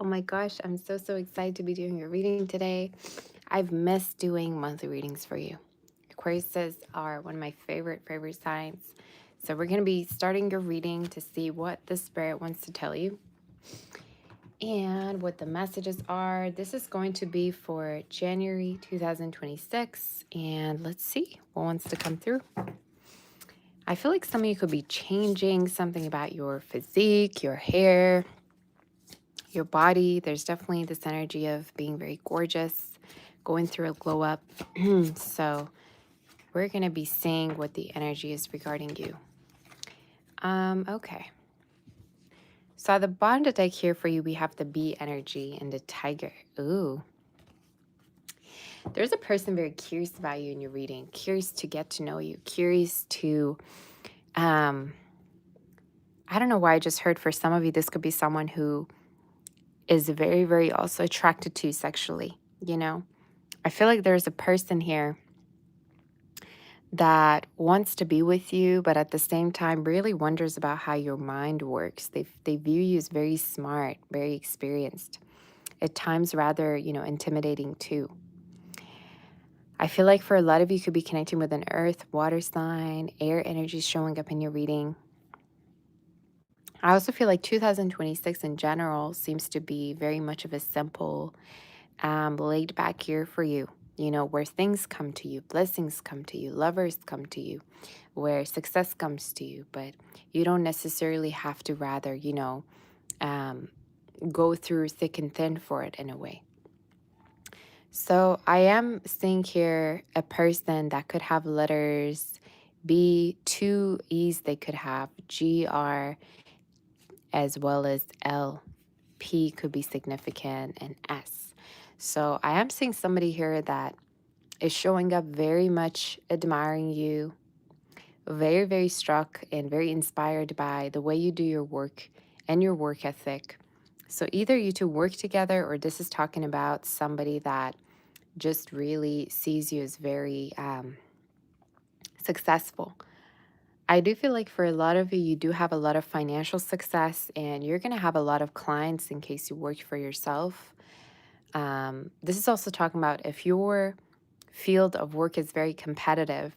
Oh my gosh, I'm so excited to be doing your reading today. I've missed doing monthly readings for you. Aquariuses are one of my favorite signs. So we're going to be starting your reading to see what the spirit wants to tell you and what the messages are. This is going to be for January 2026, and let's see what wants to come through. I feel like some of you could be changing something about your physique, your hair, your body. There's definitely this energy of being very gorgeous, going through a glow up. So we're going to be seeing what the energy is regarding you. Okay. So at the bottom of the deck here for you, we have the bee energy and the tiger. Ooh. There's a person very curious about you in your reading, curious to get to know you, curious to, I don't know why I just heard for some of you, this could be someone who is very also attracted to you sexually, you know? I feel like there's a person here that wants to be with you, but at the same time really wonders about how your mind works. They view you as very smart, very experienced, at times rather, intimidating too. I feel like for a lot of you could be connecting with an earth, water sign, air energy showing up in your reading. I also feel like 2026 in general seems to be very much of a simple, laid back year for you, where things come to you, blessings come to you, lovers come to you, where success comes to you, but you don't necessarily have to rather, um, go through thick and thin for it in a way. So I am seeing here a person that could have letters B, two E's they could have, GR, as well as L. P could be significant, and S. So I am seeing somebody here that is showing up very much admiring you, very struck and very inspired by the way you do your work and your work ethic. So either you two work together, or this is talking about somebody that just really sees you as very successful. I do feel like for a lot of you, you do have a lot of financial success, and you're going to have a lot of clients in case you work for yourself. This is also talking about if your field of work is very competitive,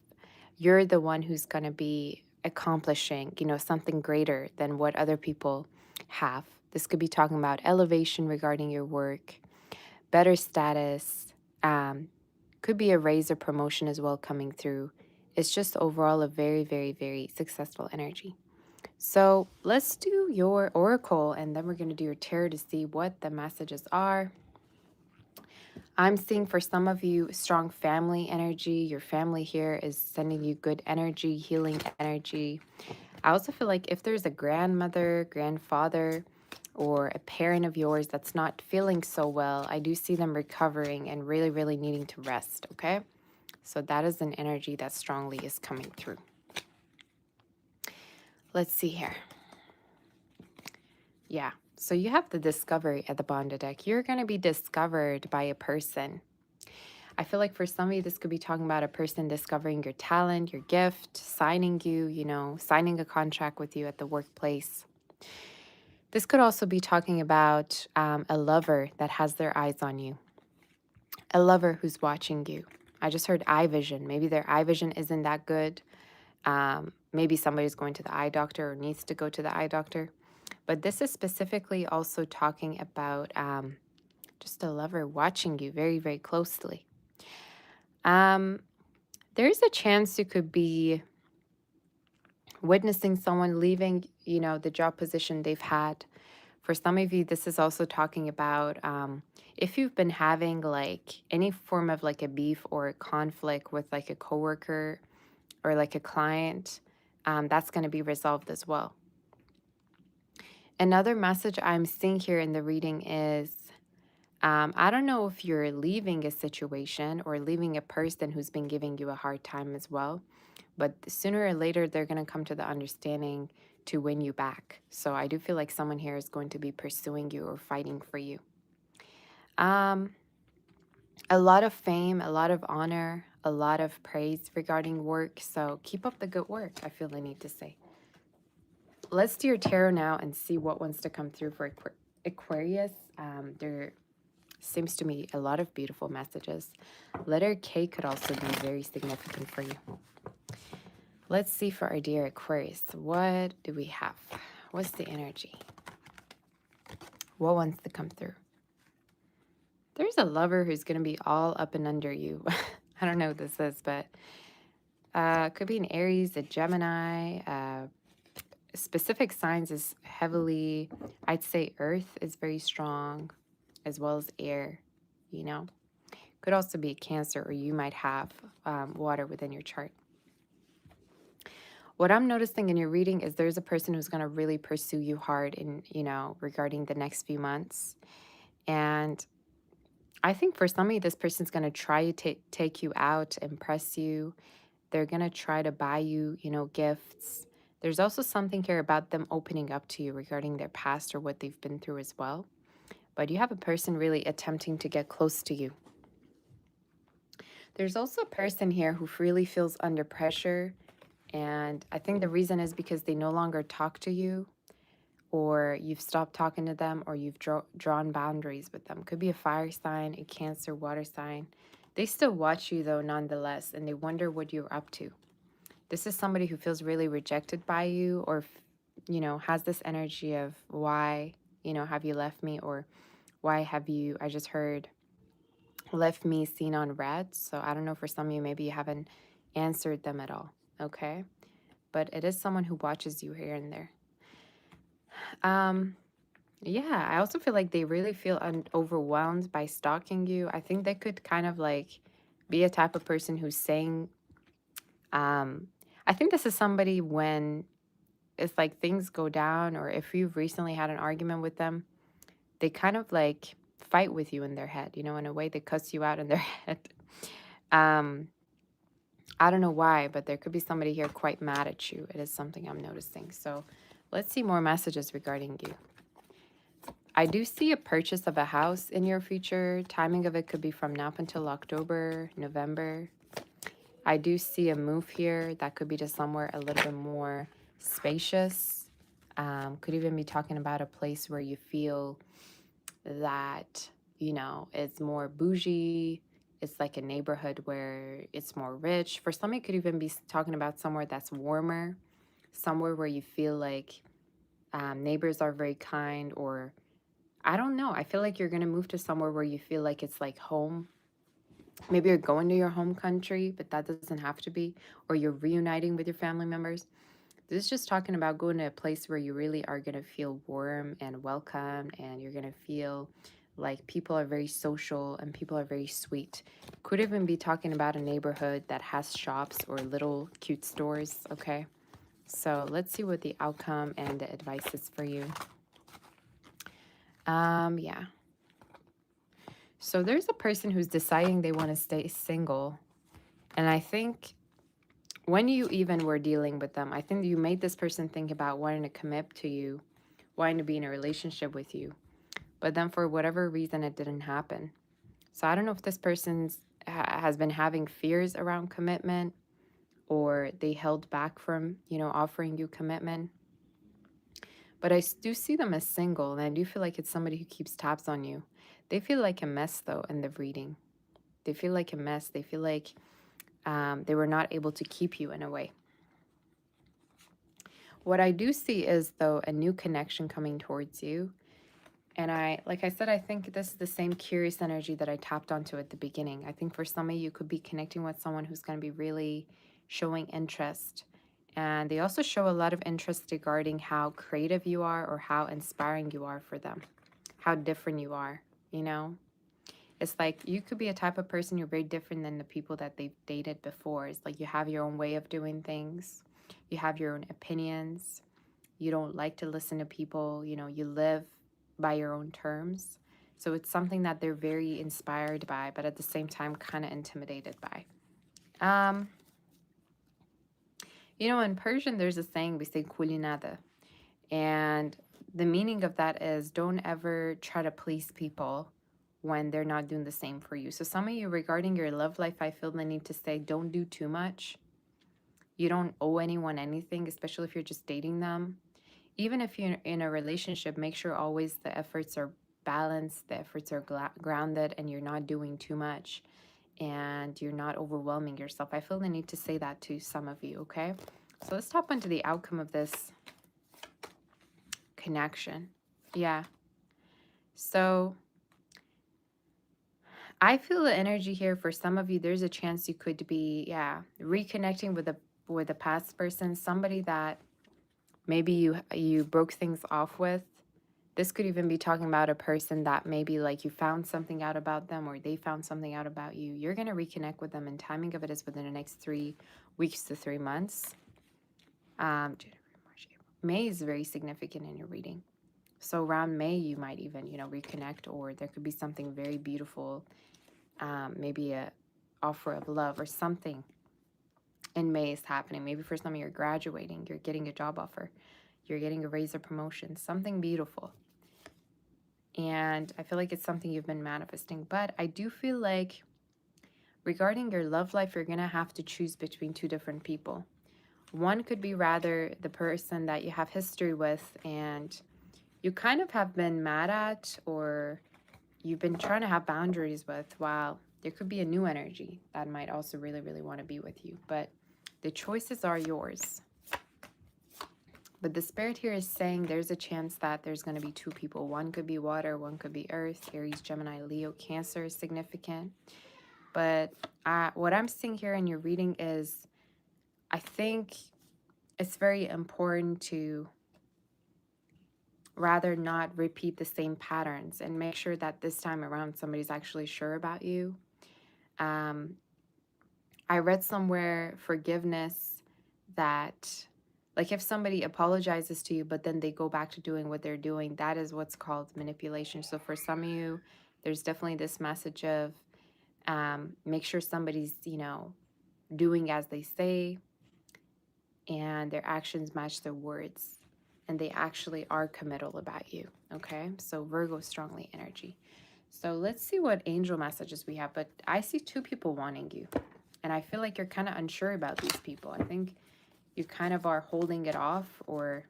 you're the one who's going to be accomplishing, something greater than what other people have. This could be talking about elevation regarding your work, better status, could be a raise or promotion as well coming through. It's just overall a very successful energy. So let's do your oracle, and then we're going to do your tarot to see what the messages are. I'm seeing for some of you strong family energy. Your family here is sending you good energy, healing energy. I also feel like if there's a grandmother, grandfather, or a parent of yours that's not feeling so well, I do see them recovering and really needing to rest, okay? So that is an energy that strongly is coming through. Let's see here. Yeah, so you have the discovery at the bottom of the deck. You're going to be discovered by a person. I feel like for some of you, this could be talking about a person discovering your talent, your gift, signing you, signing a contract with you at the workplace. This could also be talking about a lover that has their eyes on you, a lover who's watching you. I just heard eye vision. Maybe their eye vision isn't that good. Maybe somebody's going to the eye doctor or needs to go to the eye doctor. But this is specifically also talking about just a lover watching you very closely. There's a chance you could be witnessing someone leaving, the job position they've had. For some of you, this is also talking about if you've been having like any form of like a beef or a conflict with like a coworker or like a client, that's going to be resolved as well. Another message I'm seeing here in the reading is, I don't know if you're leaving a situation or leaving a person who's been giving you a hard time as well, but sooner or later, they're going to come to the understanding to win you back. So I do feel like someone here is going to be pursuing you or fighting for you. A lot of fame, a lot of honor, a lot of praise regarding work. So keep up the good work, I feel the need to say. Let's do your tarot now and see what wants to come through for Aquarius, there seems to me a lot of beautiful messages. Letter K could also be very significant for you. Let's see for our dear Aquarius. What do we have? What's the energy? What wants to come through? There's a lover who's going to be all up and under you. I don't know what this is, but could be an Aries, a Gemini. Specific signs is heavily, I'd say Earth is very strong, as well as air, you know. Could also be a Cancer, or you might have water within your chart. What I'm noticing in your reading is there's a person who's going to really pursue you hard in, regarding the next few months. And I think for some of you, this person's going to try to take you out, impress you. They're going to try to buy you, gifts. There's also something here about them opening up to you regarding their past or what they've been through as well. But you have a person really attempting to get close to you. There's also a person here who really feels under pressure. And I think the reason is because they no longer talk to you, or you've stopped talking to them, or you've drawn boundaries with them. Could be a fire sign, a Cancer, water sign. They still watch you though nonetheless, and they wonder what you're up to. This is somebody who feels really rejected by you, or, has this energy of why, have you left me, or why have you, I just heard, left me seen on red. So I don't know, for some of you, maybe you haven't answered them at all, okay? But it is someone who watches you here and there. Yeah, I also feel like they really feel overwhelmed by stalking you. I think they could kind of like be a type of person who's saying, I think this is somebody when it's like things go down, or if you've recently had an argument with them, they kind of like fight with you in their head, in a way they cuss you out in their head. I don't know why, but there could be somebody here quite mad at you. It is something I'm noticing. So let's see more messages regarding you. I do see a purchase of a house in your future. Timing of it could be from now up until October, November. I do see a move here that could be to somewhere a little bit more spacious. Could even be talking about a place where you feel that, it's more bougie. It's like a neighborhood where it's more rich. For some, it could even be talking about somewhere that's warmer, somewhere where you feel like neighbors are very kind, or I don't know. I feel like you're going to move to somewhere where you feel like it's like home. Maybe you're going to your home country, but that doesn't have to be, or you're reuniting with your family members. This is just talking about going to a place where you really are going to feel warm and welcome, and you're going to feel like people are very social and people are very sweet. Could even be talking about a neighborhood that has shops or little cute stores, okay? So let's see what the outcome and the advice is for you. Yeah. So there's a person who's deciding they want to stay single. And I think when you even were dealing with them, I think you made this person think about wanting to commit to you, wanting to be in a relationship with you. But then for whatever reason, it didn't happen. So I don't know if this person has been having fears around commitment, or they held back from, offering you commitment. But I do see them as single, and I do feel like it's somebody who keeps tabs on you. They feel like a mess, though, in the reading. They feel like a mess. They feel like they were not able to keep you in a way. What I do see is, though, a new connection coming towards you. And like I said, I think this is the same curious energy that I tapped onto at the beginning. I think for some of you could be connecting with someone who's going to be really showing interest. And they also show a lot of interest regarding how creative you are, or how inspiring you are for them, how different you are, It's like you could be a type of person, you're very different than the people that they've dated before. It's like you have your own way of doing things. You have your own opinions. You don't like to listen to people. You live by your own terms. So it's something that they're very inspired by, but at the same time kind of intimidated by. In Persian, there's a saying, we say kulinada. And the meaning of that is don't ever try to please people when they're not doing the same for you. So some of you, regarding your love life, I feel the need to say don't do too much. You don't owe anyone anything, especially if you're just dating them. even if you're in a relationship, make sure always the efforts are balanced, the efforts are grounded, and you're not doing too much and you're not overwhelming yourself. I feel the need to say that to some of you, okay? So let's tap into the outcome of this connection. Yeah. So I feel the energy here for some of you. There's a chance you could be, yeah, reconnecting with a past person, somebody that maybe you broke things off with. This could even be talking about a person that maybe like you found something out about them or they found something out about you. You're going to reconnect with them, and timing of it is within the next 3 weeks to 3 months. January, March, April. May is very significant in your reading. So around May, you might even, reconnect, or there could be something very beautiful, maybe a offer of love or something in May is happening. Maybe for some of you, you're graduating, you're getting a job offer, you're getting a raise or promotion, something beautiful. And I feel like it's something you've been manifesting. But I do feel like regarding your love life, you're going to have to choose between two different people. One could be rather the person that you have history with and you kind of have been mad at, or you've been trying to have boundaries with, while there could be a new energy that might also really, really want to be with you. But the choices are yours. But the spirit here is saying there's a chance that there's going to be two people. One could be water, one could be earth. Aries, Gemini, Leo, Cancer is significant. But what I'm seeing here in your reading is I think it's very important to rather not repeat the same patterns and make sure that this time around somebody's actually sure about you. I read somewhere forgiveness, that like if somebody apologizes to you but then they go back to doing what they're doing, that is what's called manipulation. So for some of you, there's definitely this message of make sure somebody's doing as they say and their actions match their words and they actually are committal about you. Okay, so Virgo strongly energy. So let's see what angel messages we have. But I see two people wanting you. And I feel like you're kind of unsure about these people. I think you kind of are holding it off, or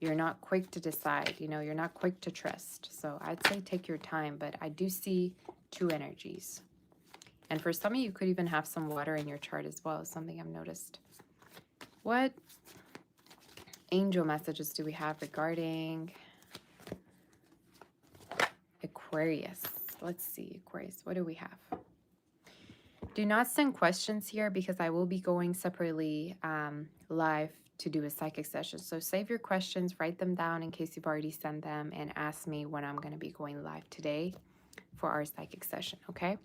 you're not quick to decide. You're not quick to trust. So I'd say take your time. But I do see two energies. And for some of you, could even have some water in your chart as well, something I've noticed. What angel messages do we have regarding Aquarius? Let's see, Aquarius, what do we have? Do not send questions here because I will be going separately live to do a psychic session. So save your questions, write them down in case you've already sent them, and ask me when I'm going to be going live today for our psychic session, okay?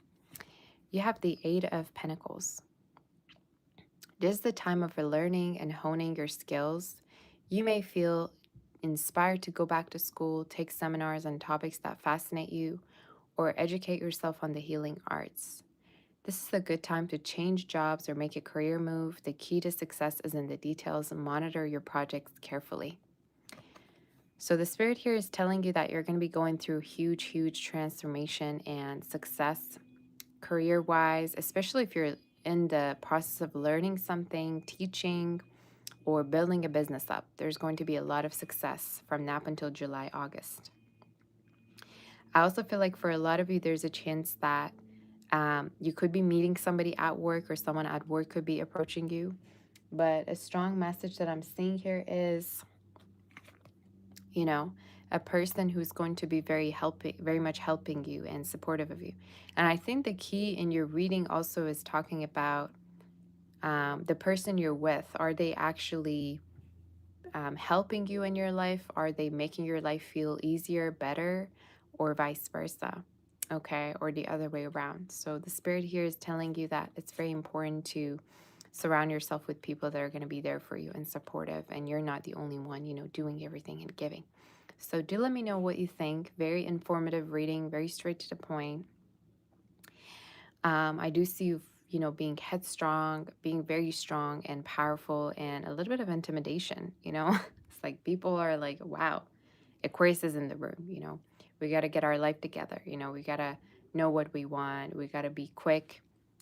You have the Eight of Pentacles. This is the time of relearning and honing your skills. You may feel inspired to go back to school, take seminars on topics that fascinate you, or educate yourself on the healing arts. This is a good time to change jobs or make a career move. The key to success is in the details. Monitor your projects carefully. So the spirit here is telling you that you're going to be going through huge, huge transformation and success career-wise, especially if you're in the process of learning something, teaching, or building a business up. There's going to be a lot of success from now up until July, August. I also feel like for a lot of you, there's a chance that you could be meeting somebody at work, or someone at work could be approaching you. But a strong message that I'm seeing here is, a person who's going to be very much helping you and supportive of you. And I think the key in your reading also is talking about the person you're with. Are they actually helping you in your life? Are they making your life feel easier, better, or vice versa? Okay, or the other way around. So the spirit here is telling you that it's very important to surround yourself with people that are going to be there for you and supportive, and you're not the only one, doing everything and giving. So do let me know what you think. Very informative reading, very straight to the point. I do see you, being headstrong, being very strong and powerful, and a little bit of intimidation, It's like people are like, wow, Aquarius is in the room. We got to get our life together. We got to know what we want. We got to be quick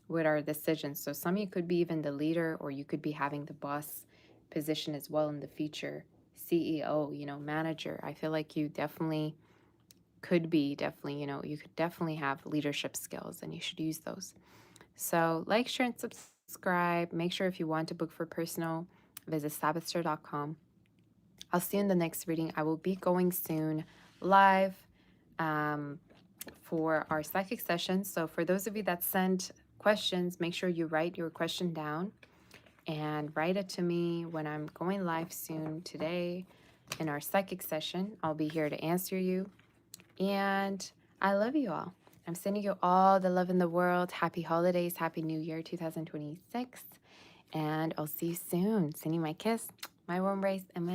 with our decisions. So some of you could be even the leader, or you could be having the boss position as well in the future, CEO, manager. I feel like you definitely could be definitely, you could definitely have leadership skills and you should use those. So, like, share, and subscribe. Make sure if you want to book for personal, visit sabbathster.com. I'll see you in the next reading. I will be going soon live um, for our psychic session. So, for those of you that sent questions, make sure you write your question down and write it to me when I'm going live soon today in our psychic session. I'll be here to answer you. And I love you all. I'm sending you all the love in the world. Happy holidays. Happy New Year 2026. And I'll see you soon. Sending my kiss, my warm embrace, and my